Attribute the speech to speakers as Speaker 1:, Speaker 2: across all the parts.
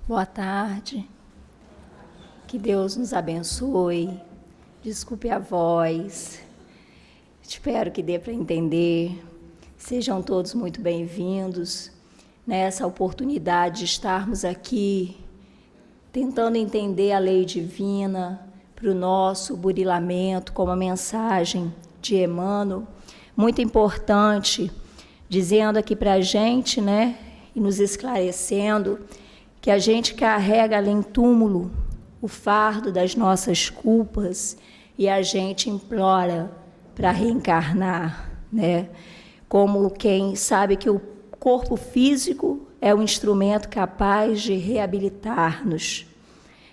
Speaker 1: Boa tarde. Que Deus nos abençoe. Desculpe a voz. Espero que dê para entender. Sejam todos muito bem-vindos nessa oportunidade de estarmos aqui tentando entender a lei divina para o nosso burilamento, como a mensagem de Emmanuel, muito importante, dizendo aqui para a gente, e nos esclarecendo, que a gente carrega além túmulo o fardo das nossas culpas e a gente implora para reencarnar, como quem sabe que o corpo físico é um instrumento capaz de reabilitar-nos.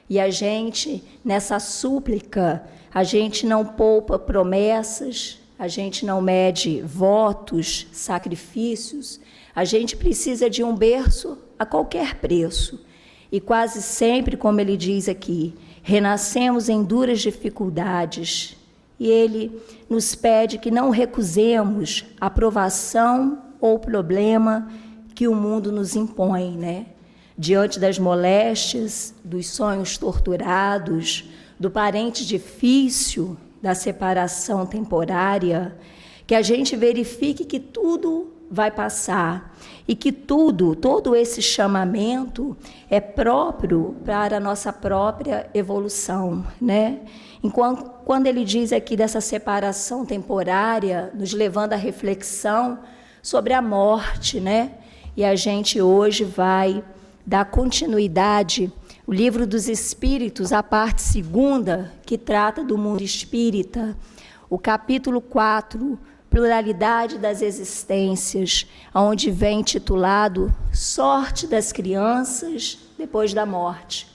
Speaker 1: E a gente, nessa súplica, a gente não poupa promessas, a gente não mede votos, sacrifícios, a gente precisa de um berço a qualquer preço. E quase sempre, como ele diz aqui, renascemos em duras dificuldades. E ele nos pede que não recusemos a provação ou problema que o mundo nos impõe, Diante das moléstias, dos sonhos torturados, do parente difícil, da separação temporária, que a gente verifique que tudo vai passar e que todo esse chamamento é próprio para a nossa própria evolução, Enquanto, quando ele diz aqui dessa separação temporária, nos levando à reflexão sobre a morte, E a gente hoje vai dar continuidade o Livro dos Espíritos, a parte 2ª, que trata do mundo espírita, o capítulo 4, Pluralidade das Existências, onde vem intitulado Sorte das Crianças depois da morte.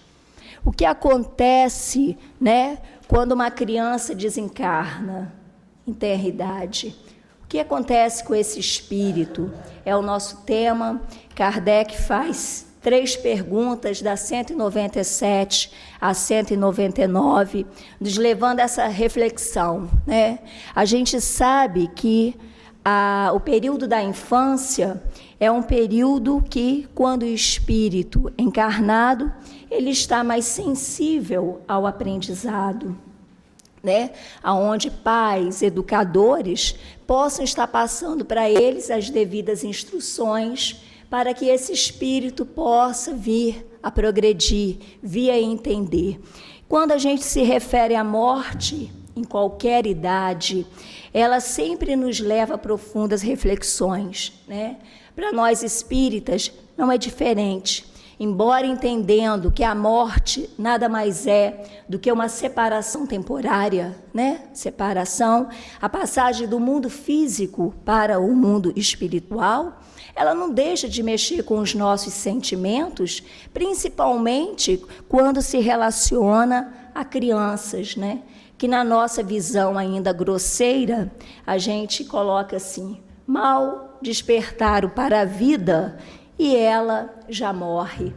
Speaker 1: O que acontece, quando uma criança desencarna em tenra idade? O que acontece com esse espírito? É o nosso tema. Kardec faz 3 perguntas, da 197 a 199, nos levando a essa reflexão, A gente sabe que o período da infância é um período que, quando o espírito encarnado, ele está mais sensível ao aprendizado, Aonde pais, educadores, possam estar passando para eles as devidas instruções para que esse espírito possa vir a progredir, vir a entender. Quando a gente se refere à morte, em qualquer idade, ela sempre nos leva a profundas reflexões, Para nós espíritas não é diferente. Embora entendendo que a morte nada mais é do que uma separação temporária, Separação, a passagem do mundo físico para o mundo espiritual, ela não deixa de mexer com os nossos sentimentos, principalmente quando se relaciona a crianças, Que na nossa visão ainda grosseira, a gente coloca assim, mal despertaram para a vida e ela já morre.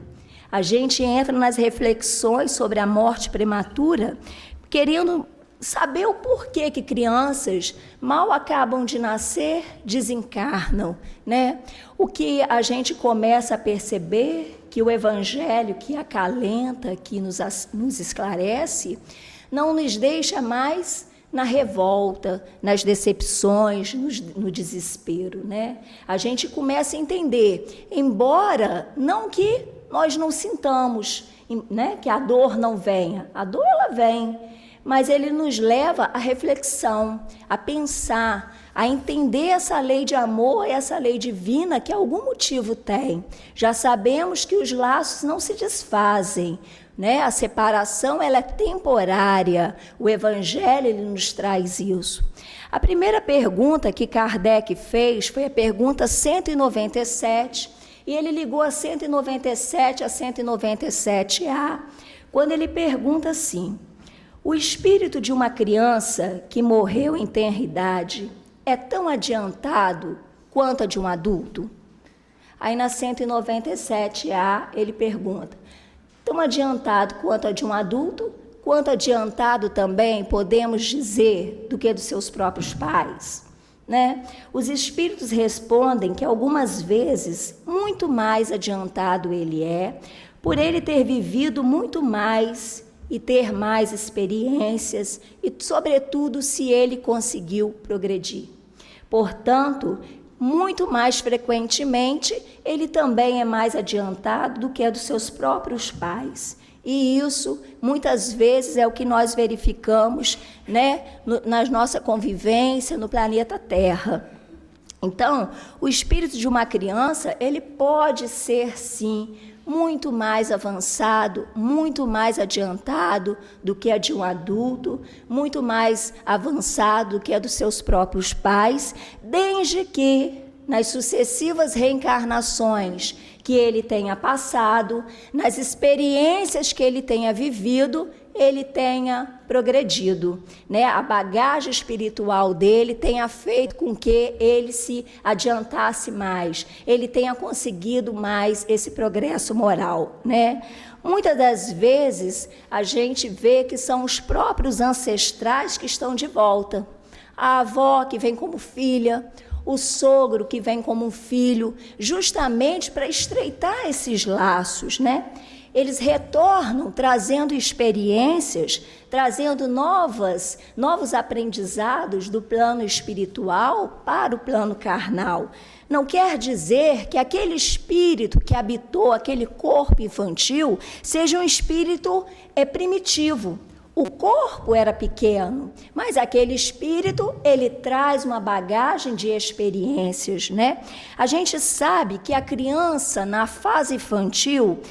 Speaker 1: A gente entra nas reflexões sobre a morte prematura, querendo saber o porquê que crianças mal acabam de nascer, desencarnam, O que a gente começa a perceber, que o Evangelho que acalenta, que nos esclarece, não nos deixa mais na revolta, nas decepções, no desespero, A gente começa a entender, embora não que nós não sintamos, que a dor não venha, a dor ela vem, mas ele nos leva à reflexão, a pensar, a entender essa lei de amor, essa lei divina que algum motivo tem. Já sabemos que os laços não se desfazem, A separação ela é temporária. O Evangelho ele nos traz isso. A primeira pergunta que Kardec fez foi a pergunta 197, e ele ligou a 197 a 197A, quando ele pergunta assim: o espírito de uma criança que morreu em tenra idade é tão adiantado quanto a de um adulto? Aí na 197A ele pergunta: tão adiantado quanto a de um adulto, quanto adiantado também podemos dizer do que dos seus próprios pais? Os espíritos respondem que algumas vezes muito mais adiantado ele é, por ele ter vivido muito mais e ter mais experiências e, sobretudo, se ele conseguiu progredir. Portanto, muito mais frequentemente, ele também é mais adiantado do que a dos seus próprios pais. E isso, muitas vezes, é o que nós verificamos, né, na nossa convivência no planeta Terra. Então, o espírito de uma criança, ele pode ser, sim, muito mais avançado, muito mais adiantado do que a de um adulto, muito mais avançado do que a dos seus próprios pais, desde que, nas sucessivas reencarnações que ele tenha passado, nas experiências que ele tenha vivido, ele tenha progredido, né? A bagagem espiritual dele tenha feito com que ele se adiantasse mais, ele tenha conseguido mais esse progresso moral, né? Muitas das vezes a gente vê que são os próprios ancestrais que estão de volta. A avó que vem como filha, o sogro que vem como um filho, justamente para estreitar esses laços, né? Eles retornam trazendo experiências, trazendo novos aprendizados do plano espiritual para o plano carnal. Não quer dizer que aquele espírito que habitou aquele corpo infantil seja um espírito primitivo. O corpo era pequeno, mas aquele espírito, ele traz uma bagagem de experiências, né? A gente sabe que a criança, na fase infantil,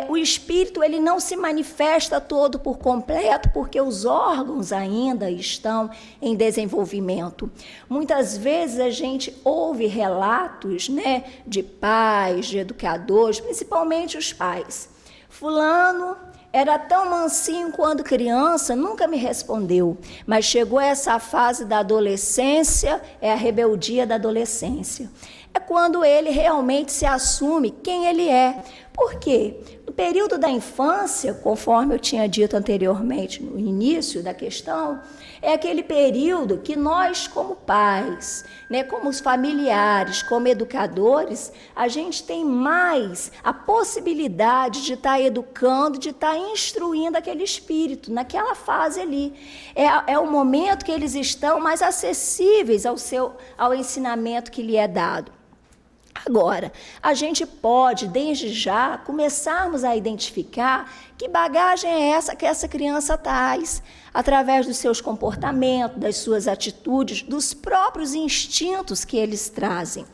Speaker 1: o espírito, ele não se manifesta todo por completo, porque os órgãos ainda estão em desenvolvimento. Muitas vezes a gente ouve relatos, né, de pais, de educadores, principalmente os pais. Fulano era tão mansinho quando criança, nunca me respondeu, mas chegou essa fase da adolescência, é a rebeldia da adolescência. É quando ele realmente se assume quem ele é. Por quê? No período da infância, conforme eu tinha dito anteriormente no início da questão, é aquele período que nós, como pais, né, como os familiares, como educadores, a gente tem mais a possibilidade de estar educando, de estar instruindo aquele espírito, naquela fase ali. É o momento que eles estão mais acessíveis ao ensinamento que lhe é dado. Agora, a gente pode, desde já, começarmos a identificar que bagagem é essa que essa criança traz, através dos seus comportamentos, das suas atitudes, dos próprios instintos que eles trazem.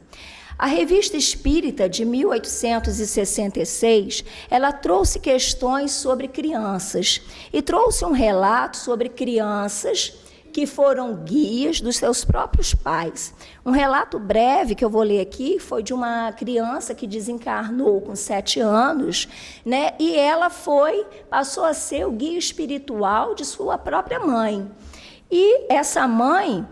Speaker 1: A Revista Espírita, de 1866, ela trouxe questões sobre crianças e trouxe um relato sobre crianças que foram guias dos seus próprios pais. Um relato breve que eu vou ler aqui foi de uma criança que desencarnou com 7 anos, né? E ela passou a ser o guia espiritual de sua própria mãe. E essa mãe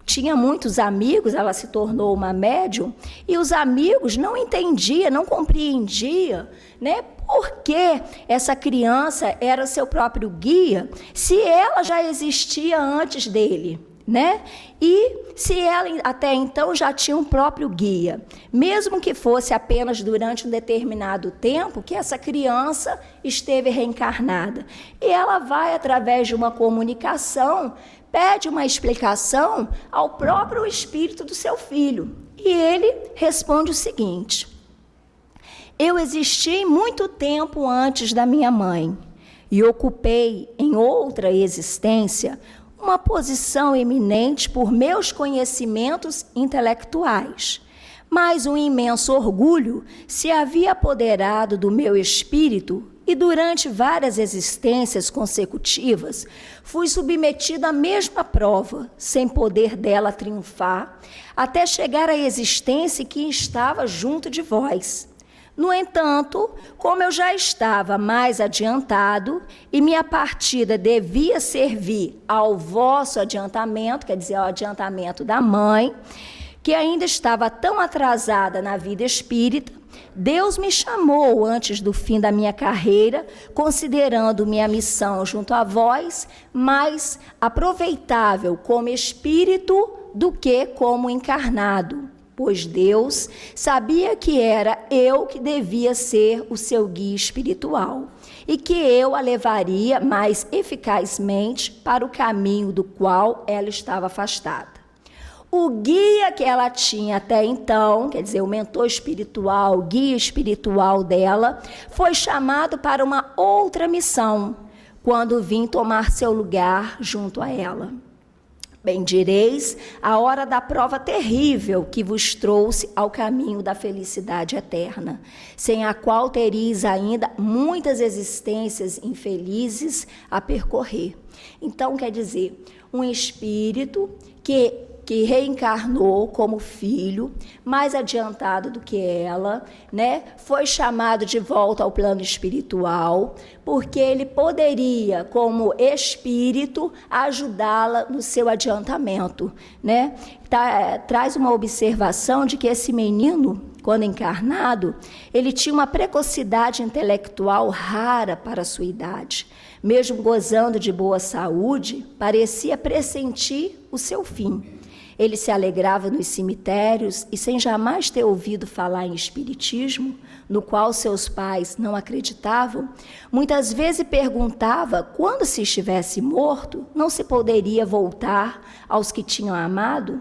Speaker 1: tinha muitos amigos, ela se tornou uma médium, e os amigos não entendiam, não compreendiam, né? Por que essa criança era seu próprio guia, se ela já existia antes dele, né? E se ela até então já tinha um próprio guia, mesmo que fosse apenas durante um determinado tempo que essa criança esteve reencarnada. E ela vai, através de uma comunicação, pede uma explicação ao próprio espírito do seu filho. E ele responde o seguinte: eu existi muito tempo antes da minha mãe e ocupei em outra existência uma posição eminente por meus conhecimentos intelectuais. Mas um imenso orgulho se havia apoderado do meu espírito e durante várias existências consecutivas fui submetido à mesma prova, sem poder dela triunfar, até chegar à existência que estava junto de vós. No entanto, como eu já estava mais adiantado e minha partida devia servir ao vosso adiantamento, quer dizer, ao adiantamento da mãe, que ainda estava tão atrasada na vida espírita, Deus me chamou antes do fim da minha carreira, considerando minha missão junto a vós mais aproveitável como espírito do que como encarnado. pois Deus sabia que era eu que devia ser o seu guia espiritual e que eu a levaria mais eficazmente para o caminho do qual ela estava afastada. O guia que ela tinha até então, quer dizer, o mentor espiritual, o guia espiritual dela, foi chamado para uma outra missão, quando vim tomar seu lugar junto a ela. Bendireis a hora da prova terrível que vos trouxe ao caminho da felicidade eterna, sem a qual teríeis ainda muitas existências infelizes a percorrer. Então, quer dizer, um espírito que reencarnou como filho, mais adiantado do que ela, né? Foi chamado de volta ao plano espiritual, porque ele poderia, como espírito, ajudá-la no seu adiantamento, né? Traz uma observação de que esse menino, quando encarnado, ele tinha uma precocidade intelectual rara para a sua idade. Mesmo gozando de boa saúde, parecia pressentir o seu fim. Ele se alegrava nos cemitérios e, sem jamais ter ouvido falar em espiritismo, no qual seus pais não acreditavam, muitas vezes perguntava quando, se estivesse morto, não se poderia voltar aos que tinham amado.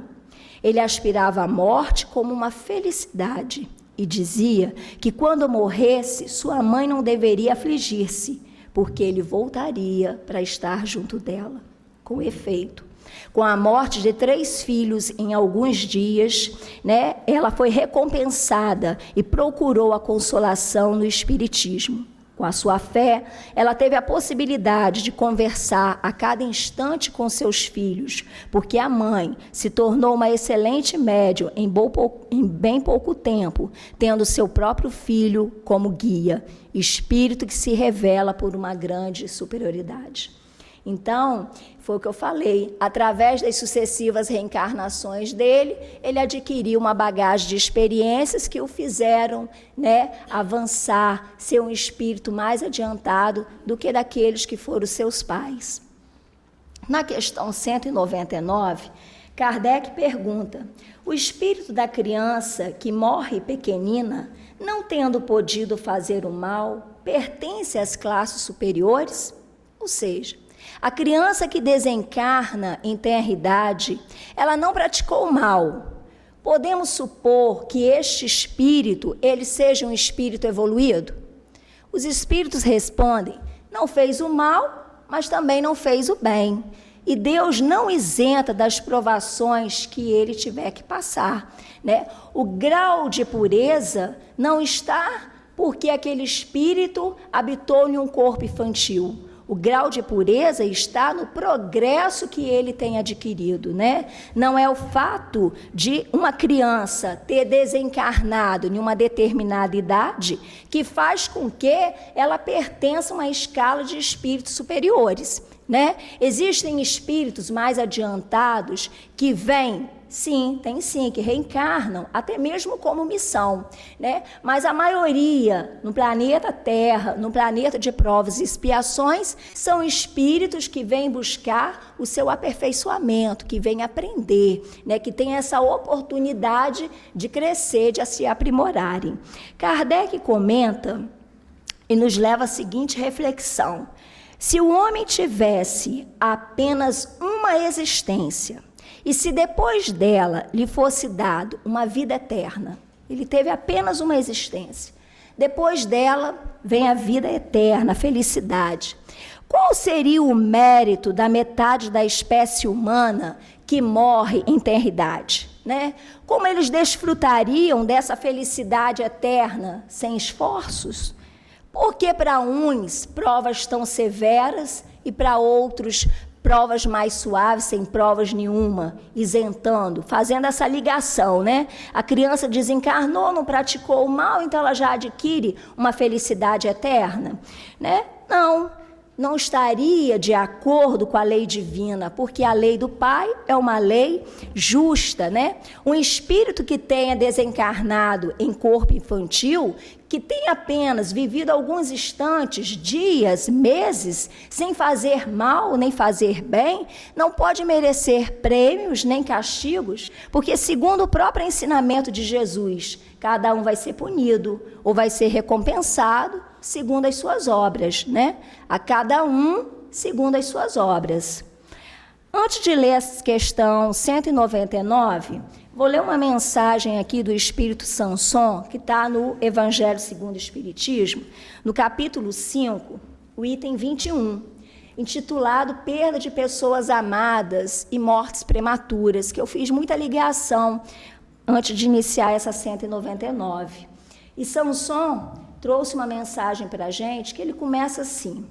Speaker 1: Ele aspirava à morte como uma felicidade e dizia que, quando morresse, sua mãe não deveria afligir-se, porque ele voltaria para estar junto dela. Com efeito, com a morte de 3 filhos em alguns dias, né, ela foi recompensada e procurou a consolação no espiritismo. Com a sua fé, ela teve a possibilidade de conversar a cada instante com seus filhos, porque a mãe se tornou uma excelente médium em bem pouco tempo, tendo seu próprio filho como guia, espírito que se revela por uma grande superioridade. Então, foi o que eu falei, através das sucessivas reencarnações dele, ele adquiriu uma bagagem de experiências que o fizeram, né, avançar, ser um espírito mais adiantado do que daqueles que foram seus pais. Na questão 199, Kardec pergunta: o espírito da criança que morre pequenina, não tendo podido fazer o mal, pertence às classes superiores? Ou seja, a criança que desencarna em tenra idade, ela não praticou o mal. Podemos supor que este espírito, ele seja um espírito evoluído? Os espíritos respondem: não fez o mal, mas também não fez o bem. E Deus não isenta das provações que ele tiver que passar, né? O grau de pureza não está porque aquele espírito habitou em um corpo infantil. O grau de pureza está no progresso que ele tem adquirido, né? Não é o fato de uma criança ter desencarnado em uma determinada idade que faz com que ela pertença a uma escala de espíritos superiores, né? Existem espíritos mais adiantados que vêm, sim, tem sim, que reencarnam, até mesmo como missão, né? Mas a maioria, no planeta Terra, no planeta de provas e expiações, são espíritos que vêm buscar o seu aperfeiçoamento, que vêm aprender, né? Que têm essa oportunidade de crescer, de se aprimorarem. Kardec comenta e nos leva à seguinte reflexão: se o homem tivesse apenas uma existência, e se depois dela lhe fosse dado uma vida eterna, ele teve apenas uma existência, depois dela vem a vida eterna, a felicidade. Qual seria o mérito da metade da espécie humana que morre em tenra idade, né? Como eles desfrutariam dessa felicidade eterna sem esforços? Porque para uns provas tão severas e para outros provas mais suaves, sem provas nenhuma, isentando, fazendo essa ligação, né? A criança desencarnou, não praticou o mal, então ela já adquire uma felicidade eterna, né? Não estaria de acordo com a lei divina, porque a lei do Pai é uma lei justa, né? Um espírito que tenha desencarnado em corpo infantil, que tem apenas vivido alguns instantes, dias, meses, sem fazer mal nem fazer bem, não pode merecer prêmios nem castigos, porque segundo o próprio ensinamento de Jesus, cada um vai ser punido ou vai ser recompensado segundo as suas obras, né? A cada um segundo as suas obras. Antes de ler a questão 199, vou ler uma mensagem aqui do Espírito Sanson, que está no Evangelho segundo o Espiritismo, no capítulo 5, o item 21, intitulado Perda de Pessoas Amadas e Mortes Prematuras, que eu fiz muita ligação antes de iniciar essa 199. E Sanson trouxe uma mensagem para a gente que ele começa assim: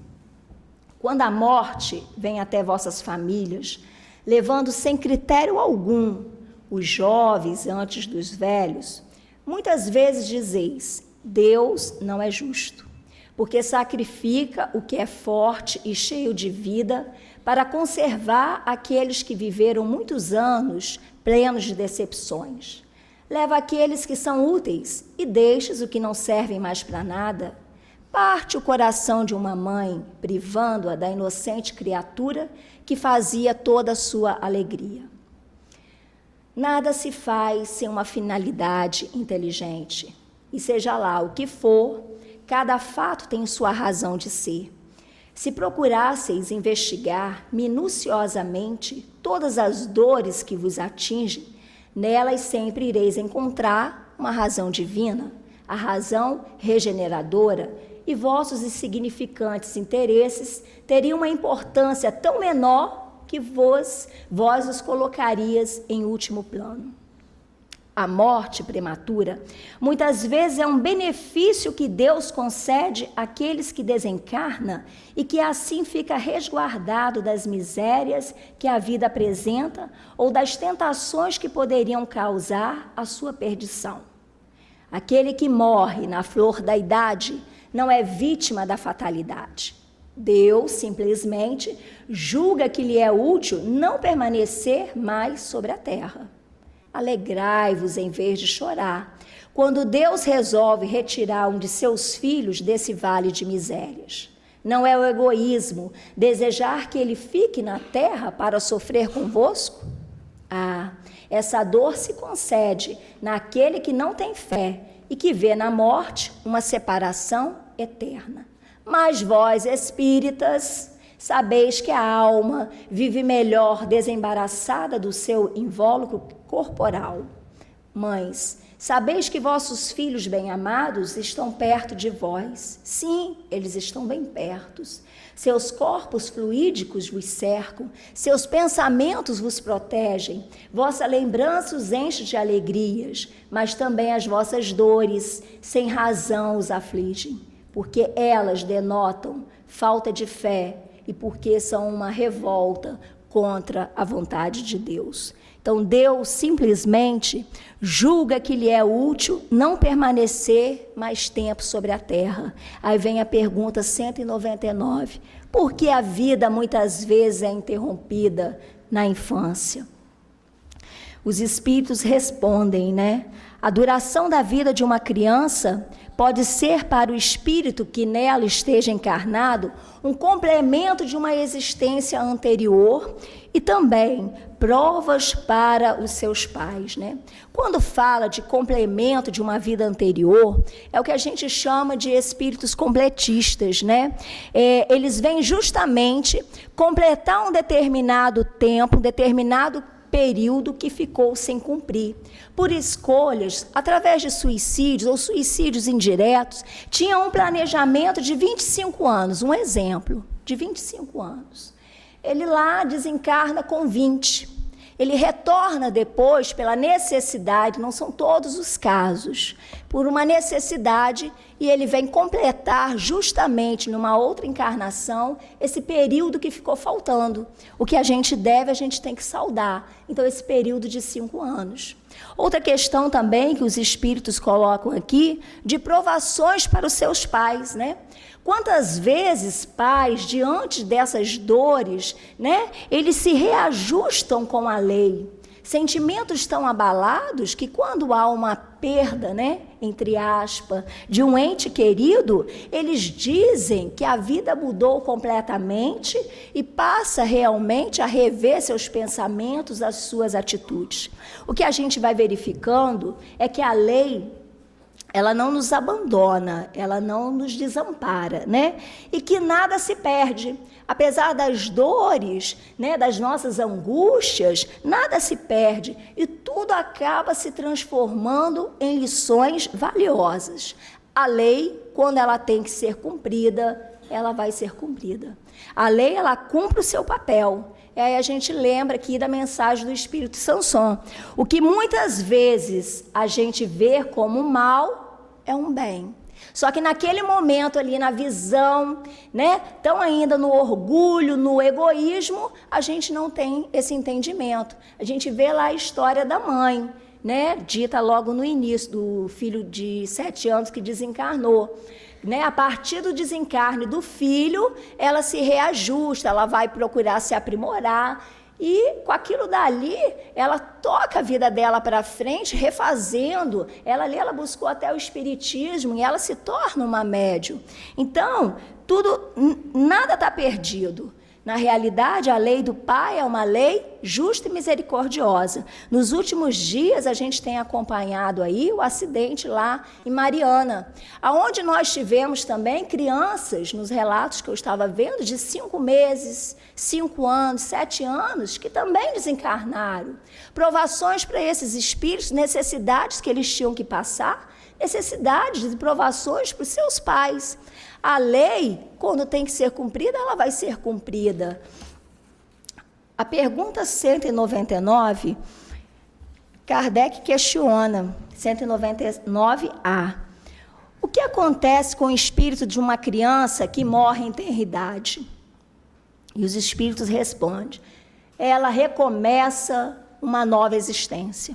Speaker 1: quando a morte vem até vossas famílias, levando sem critério algum os jovens antes dos velhos, muitas vezes dizeis: Deus não é justo, porque sacrifica o que é forte e cheio de vida para conservar aqueles que viveram muitos anos plenos de decepções. Leva aqueles que são úteis e deixa os que não servem mais para nada. Parte o coração de uma mãe, privando-a da inocente criatura que fazia toda a sua alegria. Nada se faz sem uma finalidade inteligente. E seja lá o que for, cada fato tem sua razão de ser. Se procurasseis investigar minuciosamente todas as dores que vos atingem, nelas sempre ireis encontrar uma razão divina, a razão regeneradora, e vossos insignificantes interesses teriam uma importância tão menor que vós os colocarias em último plano. A morte prematura, muitas vezes, é um benefício que Deus concede àqueles que desencarna e que assim fica resguardado das misérias que a vida apresenta ou das tentações que poderiam causar a sua perdição. Aquele que morre na flor da idade não é vítima da fatalidade. Deus simplesmente julga que lhe é útil não permanecer mais sobre a terra. Alegrai-vos em vez de chorar, quando Deus resolve retirar um de seus filhos desse vale de misérias. Não é o egoísmo desejar que ele fique na terra para sofrer convosco? Essa dor se concede naquele que não tem fé e que vê na morte uma separação eterna. Mas vós, espíritas, sabeis que a alma vive melhor desembaraçada do seu invólucro corporal. Mães, sabeis que vossos filhos bem-amados estão perto de vós. Sim, eles estão bem perto. Seus corpos fluídicos vos cercam, seus pensamentos vos protegem, vossa lembrança os enche de alegrias, mas também as vossas dores, sem razão, os afligem, porque elas denotam falta de fé e porque são uma revolta contra a vontade de Deus. Então, Deus simplesmente julga que lhe é útil não permanecer mais tempo sobre a terra. Aí vem a pergunta 199. Por que a vida muitas vezes é interrompida na infância? Os espíritos respondem, né? A duração da vida de uma criança pode ser para o espírito que nela esteja encarnado um complemento de uma existência anterior e também provas para os seus pais, né? Quando fala de complemento de uma vida anterior, é o que a gente chama de espíritos completistas, né? Eles vêm justamente completar um determinado tempo, um determinado período que ficou sem cumprir. Por escolhas, através de suicídios ou suicídios indiretos, tinha um planejamento de 25 anos, um exemplo, de 25 anos. Ele lá desencarna com 20. Ele retorna depois pela necessidade, não são todos os casos, por uma necessidade, e ele vem completar justamente numa outra encarnação esse período que ficou faltando. O que a gente deve, a gente tem que saldar. Então, esse período de 5 anos. Outra questão também que os espíritos colocam aqui, de provações para os seus pais, né? Quantas vezes pais, diante dessas dores, né, eles se reajustam com a lei, Sentimentos tão abalados que quando há uma perda, né, entre aspas, de um ente querido, eles dizem que a vida mudou completamente e passa realmente a rever seus pensamentos, as suas atitudes. O que a gente vai verificando é que a lei, ela não nos abandona, ela não nos desampara, né? E que nada se perde. Apesar das dores, né, das nossas angústias, nada se perde e tudo acaba se transformando em lições valiosas. A lei, quando ela tem que ser cumprida, ela vai ser cumprida. A lei, ela cumpre o seu papel. E aí a gente lembra aqui da mensagem do Espírito Sanson. O que muitas vezes a gente vê como mal é um bem. Só que naquele momento ali, na visão, né, tão ainda no orgulho, no egoísmo, a gente não tem esse entendimento. A gente vê lá a história da mãe, né, dita logo no início, do filho de 7 anos que desencarnou. Né, a partir do desencarne do filho, ela se reajusta, ela vai procurar se aprimorar. E com aquilo dali, ela toca a vida dela para frente, refazendo. Ela buscou até o espiritismo e ela se torna uma médium. Então, nada está perdido. Na realidade, a lei do Pai é uma lei justa e misericordiosa. Nos últimos dias, a gente tem acompanhado aí o acidente lá em Mariana, aonde nós tivemos também crianças, nos relatos que eu estava vendo, de 5 meses, 5 anos, 7 anos, que também desencarnaram. Provações para esses espíritos, necessidades que eles tinham que passar, necessidades e provações para os seus pais. A lei, quando tem que ser cumprida, ela vai ser cumprida. A pergunta 199, Kardec questiona, 199A. O que acontece com o espírito de uma criança que morre em tenridade? E os espíritos respondem, ela recomeça uma nova existência.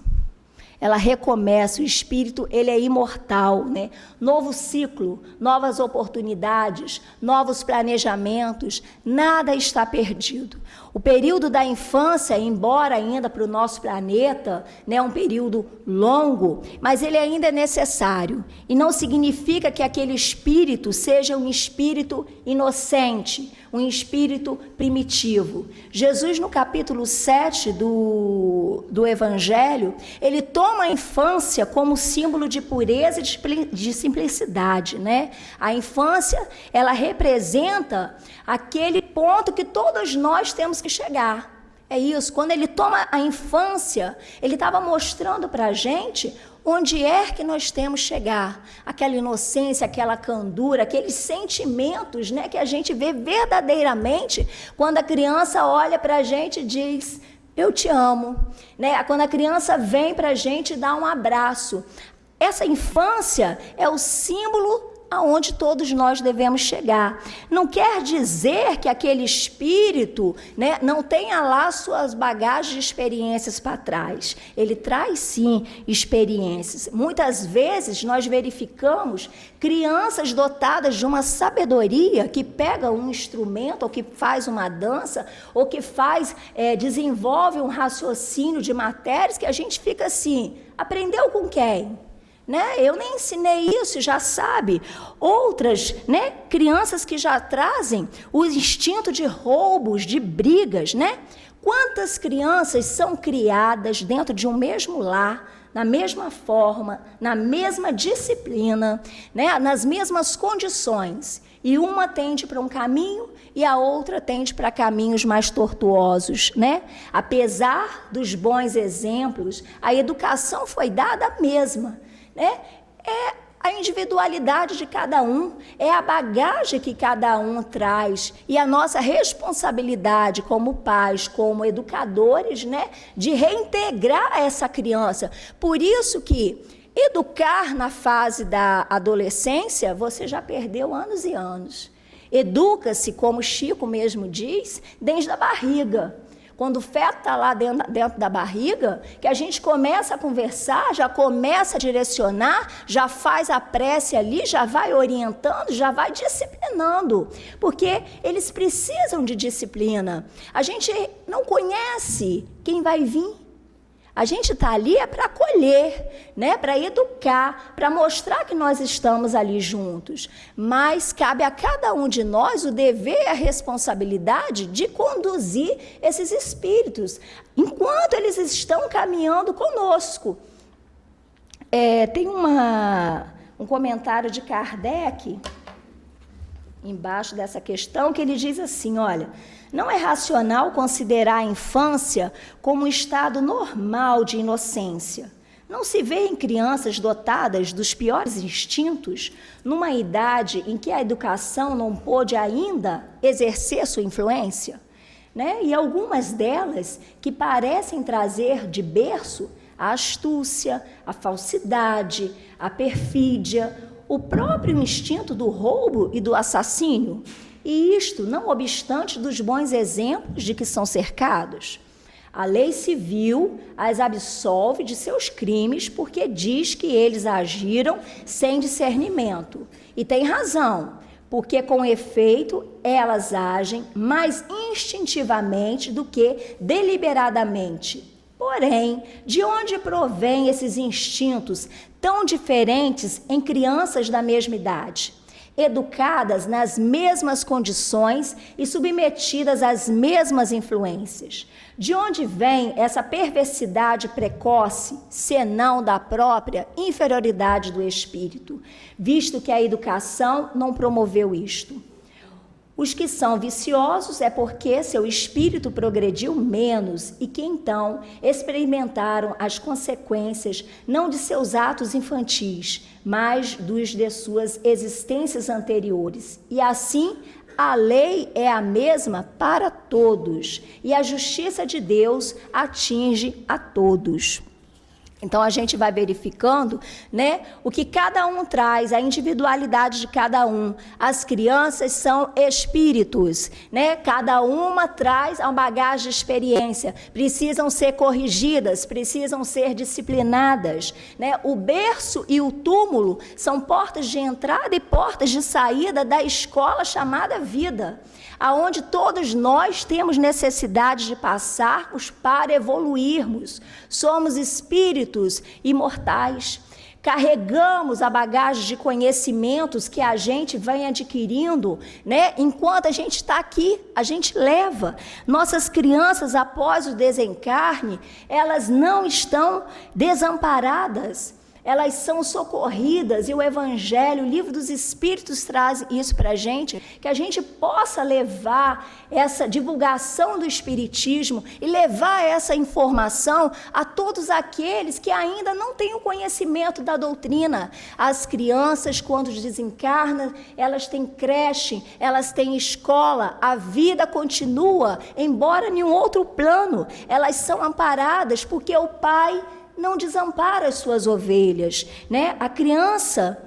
Speaker 1: Ela recomeça, o espírito, ele é imortal, né? Novo ciclo, novas oportunidades, novos planejamentos, nada está perdido. O período da infância, embora ainda para o nosso planeta, né, um período longo, mas ele ainda é necessário. E não significa que aquele espírito seja um espírito inocente, um espírito primitivo. Jesus, no capítulo 7 do Evangelho, ele toma a infância como símbolo de pureza e de simplicidade, né? A infância, ela representa aquele ponto que todos nós temos que chegar. É isso, quando ele toma a infância, ele estava mostrando para a gente onde é que nós temos que chegar. Aquela inocência, aquela candura, aqueles sentimentos, né, que a gente vê verdadeiramente quando a criança olha para a gente e diz, eu te amo. Né? Quando a criança vem para a gente e dá um abraço. Essa infância é o símbolo aonde todos nós devemos chegar. Não quer dizer que aquele espírito, né, não tenha lá suas bagagens de experiências para trás. Ele traz, sim, experiências. Muitas vezes nós verificamos crianças dotadas de uma sabedoria que pega um instrumento, ou que faz uma dança, ou que desenvolve um raciocínio de matérias que a gente fica assim, aprendeu com quem? Né? Eu nem ensinei isso, já sabe. Outras, né, crianças que já trazem o instinto de roubos, de brigas, né? Quantas crianças são criadas dentro de um mesmo lar, na mesma forma, na mesma disciplina, né, nas mesmas condições, e uma tende para um caminho e a outra tende para caminhos mais tortuosos, né? Apesar dos bons exemplos, a educação foi dada a mesma. É a individualidade de cada um, é a bagagem que cada um traz e a nossa responsabilidade como pais, como educadores, né, de reintegrar essa criança. Por isso que educar na fase da adolescência, você já perdeu anos e anos. Educa-se, como Chico mesmo diz, desde a barriga. Quando o feto está lá dentro da barriga, que a gente começa a conversar, já começa a direcionar, já faz a prece ali, já vai orientando, já vai disciplinando, porque eles precisam de disciplina. A gente não conhece quem vai vir. A gente está ali para acolher, né? Para educar, para mostrar que nós estamos ali juntos. Mas cabe a cada um de nós o dever e a responsabilidade de conduzir esses espíritos, enquanto eles estão caminhando conosco. Tem um comentário de Kardec, embaixo dessa questão, que ele diz assim, olha, não é racional considerar a infância como um estado normal de inocência. Não se vê em crianças dotadas dos piores instintos, numa idade em que a educação não pôde ainda exercer sua influência, né? E algumas delas que parecem trazer de berço a astúcia, a falsidade, a perfídia, o próprio instinto do roubo e do assassínio, e isto não obstante dos bons exemplos de que são cercados. A lei civil as absolve de seus crimes porque diz que eles agiram sem discernimento. E tem razão, porque com efeito elas agem mais instintivamente do que deliberadamente. Porém, de onde provém esses instintos tão diferentes em crianças da mesma idade, educadas nas mesmas condições e submetidas às mesmas influências? De onde vem essa perversidade precoce, senão da própria inferioridade do espírito, visto que a educação não promoveu isto? Os que são viciosos é porque seu espírito progrediu menos e que então experimentaram as consequências não de seus atos infantis, mas dos de suas existências anteriores. E assim, a lei é a mesma para todos e a justiça de Deus atinge a todos. Então, a gente vai verificando, né, o que cada um traz, a individualidade de cada um. As crianças são espíritos, né? Cada uma traz uma bagagem de experiência. Precisam ser corrigidas, precisam ser disciplinadas, né? O berço e o túmulo são portas de entrada e portas de saída da escola chamada vida, aonde todos nós temos necessidade de passarmos para evoluirmos. Somos espíritos imortais. Carregamos a bagagem de conhecimentos que a gente vem adquirindo, né? Enquanto a gente está aqui, a gente leva. Nossas crianças, após o desencarne, elas não estão desamparadas. Elas são socorridas, e o Evangelho, o Livro dos Espíritos traz isso para a gente, que a gente possa levar essa divulgação do Espiritismo e levar essa informação a todos aqueles que ainda não têm o conhecimento da doutrina. As crianças, quando desencarnam, elas têm creche, elas têm escola, a vida continua, embora em um outro plano. Elas são amparadas porque o Pai não desampara as suas ovelhas, né? A criança,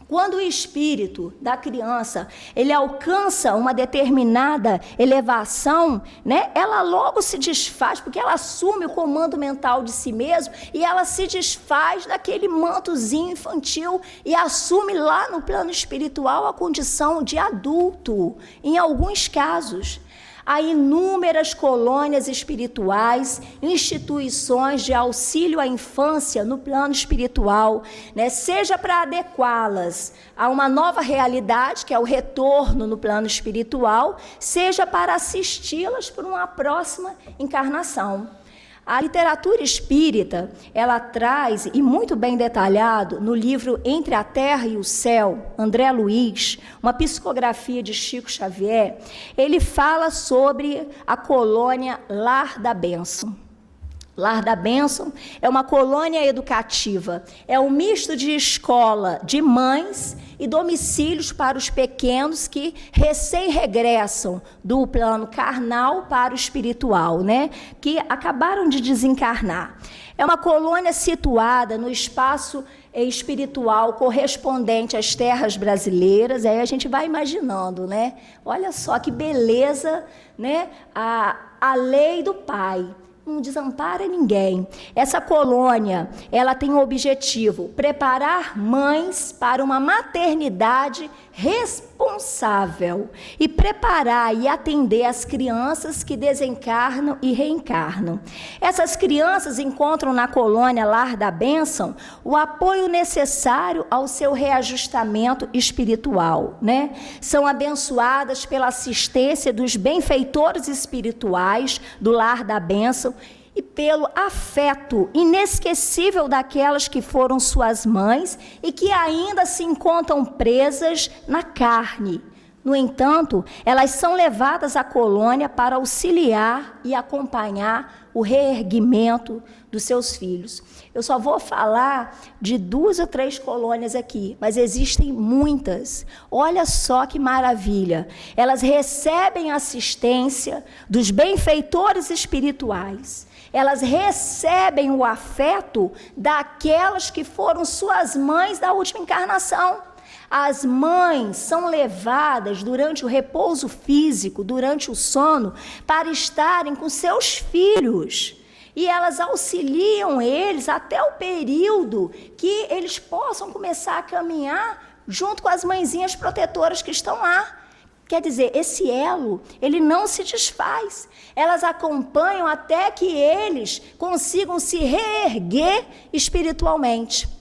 Speaker 1: quando o espírito da criança, ele alcança uma determinada elevação, né? Ela logo se desfaz, porque ela assume o comando mental de si mesma e ela se desfaz daquele mantozinho infantil e assume lá no plano espiritual a condição de adulto, em alguns casos. Há inúmeras colônias espirituais, instituições de auxílio à infância no plano espiritual, né? Seja para adequá-las a uma nova realidade, que é o retorno no plano espiritual, seja para assisti-las por uma próxima encarnação. A literatura espírita, ela traz, e muito bem detalhado, no livro Entre a Terra e o Céu, André Luiz, uma psicografia de Chico Xavier, ele fala sobre a colônia Lar da Bênção. Lar da Bênção é uma colônia educativa, é um misto de escola de mães e domicílios para os pequenos que recém-regressam do plano carnal para o espiritual, né? Que acabaram de desencarnar. É uma colônia situada no espaço espiritual correspondente às terras brasileiras. Aí a gente vai imaginando, né? Olha só que beleza, né? A lei do Pai, não desampara ninguém. Essa colônia, ela tem o objetivo preparar mães para uma maternidade responsável e preparar e atender as crianças que desencarnam e reencarnam. Essas crianças encontram na colônia Lar da Bênção o apoio necessário ao seu reajustamento espiritual, né? São abençoadas pela assistência dos benfeitores espirituais do Lar da Bênção e pelo afeto inesquecível daquelas que foram suas mães e que ainda se encontram presas na carne. No entanto, elas são levadas à colônia para auxiliar e acompanhar o reerguimento dos seus filhos. Eu só vou falar de 2 ou 3 colônias aqui, mas existem muitas. Olha só que maravilha. Elas recebem assistência dos benfeitores espirituais. Elas recebem o afeto daquelas que foram suas mães da última encarnação. As mães são levadas durante o repouso físico, durante o sono, para estarem com seus filhos. E elas auxiliam eles até o período que eles possam começar a caminhar junto com as mãezinhas protetoras que estão lá. Quer dizer, esse elo, ele não se desfaz. Elas acompanham até que eles consigam se reerguer espiritualmente.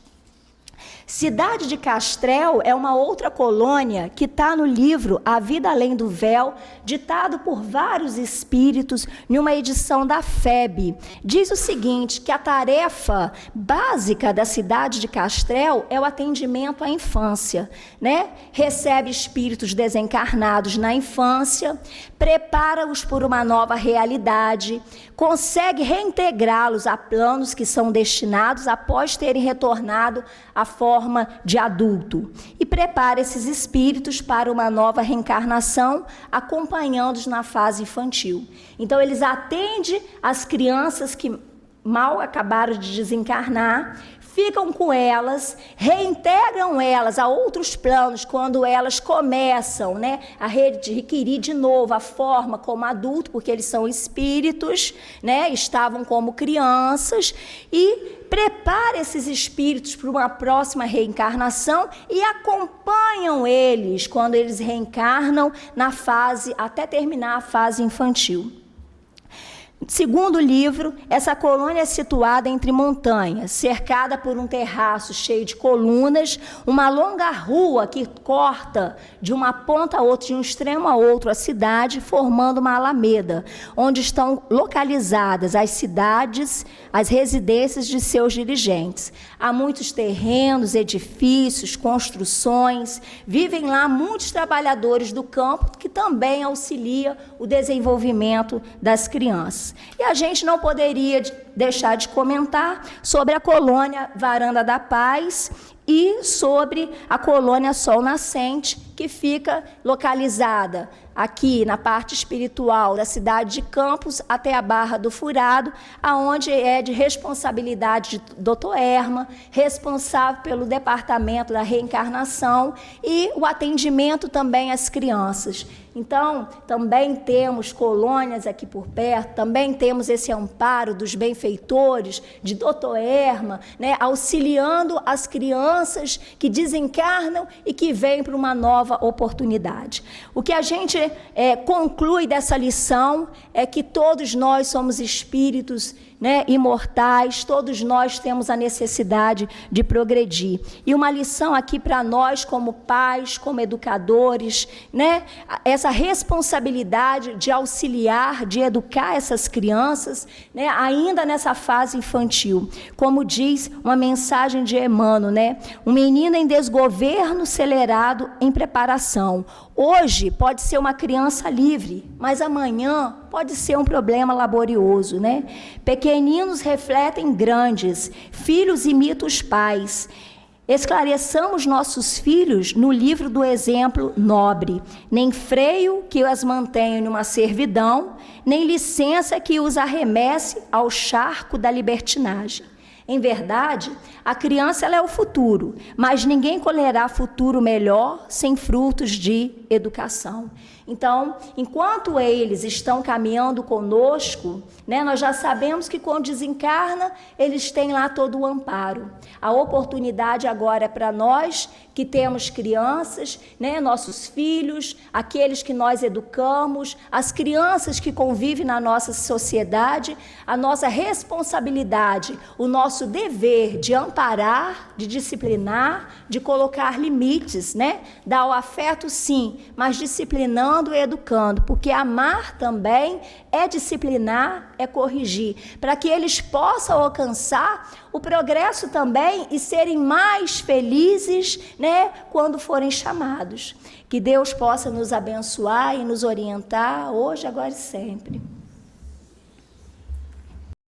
Speaker 1: Cidade de Castrel é uma outra colônia que está no livro A Vida Além do Véu, ditado por vários espíritos, em uma edição da FEB. Diz o seguinte, que a tarefa básica da cidade de Castrel é o atendimento à infância, né? Recebe espíritos desencarnados na infância, prepara-os por uma nova realidade, consegue reintegrá-los a planos que são destinados após terem retornado à forma de adulto e prepara esses espíritos para uma nova reencarnação, acompanhando-os na fase infantil. Então, eles atendem as crianças que mal acabaram de desencarnar, ficam com elas, reintegram elas a outros planos quando elas começam, né, a requerir de novo a forma como adulto, porque eles são espíritos, né, estavam como crianças, e prepara esses espíritos para uma próxima reencarnação e acompanham eles quando eles reencarnam na fase, até terminar a fase infantil. Segundo o livro, essa colônia é situada entre montanhas, cercada por um terraço cheio de colunas, uma longa rua que corta de uma ponta a outra, de um extremo a outro, a cidade, formando uma alameda, onde estão localizadas as cidades, as residências de seus dirigentes. Há muitos terrenos, edifícios, construções, vivem lá muitos trabalhadores do campo que também auxiliam o desenvolvimento das crianças. E a gente não poderia deixar de comentar sobre a colônia Varanda da Paz e sobre a colônia Sol Nascente, que fica localizada aqui na parte espiritual da cidade de Campos até a Barra do Furado, aonde é de responsabilidade de Dr. Erma, responsável pelo departamento da reencarnação e o atendimento também às crianças. Então, também temos colônias aqui por perto, também temos esse amparo dos benfeitores, de Dr. Erma, né, auxiliando as crianças que desencarnam e que vêm para uma nova oportunidade. O que a gente conclui dessa lição é que todos nós somos espíritos, né, imortais, todos nós temos a necessidade de progredir. E uma lição aqui para nós, como pais, como educadores, né, essa responsabilidade de auxiliar, de educar essas crianças, né, ainda nessa fase infantil. Como diz uma mensagem de Emmanuel, né, um menino em desgoverno acelerado em preparação. Hoje pode ser uma criança livre, mas amanhã pode ser um problema laborioso, né? Pequeninos refletem grandes, filhos imitam os pais. Esclareçamos nossos filhos no livro do exemplo nobre, nem freio que os mantenha numa servidão, nem licença que os arremesse ao charco da libertinagem. Em verdade, a criança ela é o futuro, mas ninguém colherá futuro melhor sem frutos de educação. Então, enquanto eles estão caminhando conosco, né, nós já sabemos que quando desencarna, eles têm lá todo o amparo. A oportunidade agora é para nós que temos crianças, né, nossos filhos, aqueles que nós educamos, as crianças que convivem na nossa sociedade, a nossa responsabilidade, o nosso dever de amparar, de disciplinar, de colocar limites, né? Dar o afeto sim, mas disciplinando e educando, porque amar também é disciplinar, é corrigir, para que eles possam alcançar o progresso também e serem mais felizes, né, quando forem chamados. Que Deus possa nos abençoar e nos orientar hoje, agora e sempre.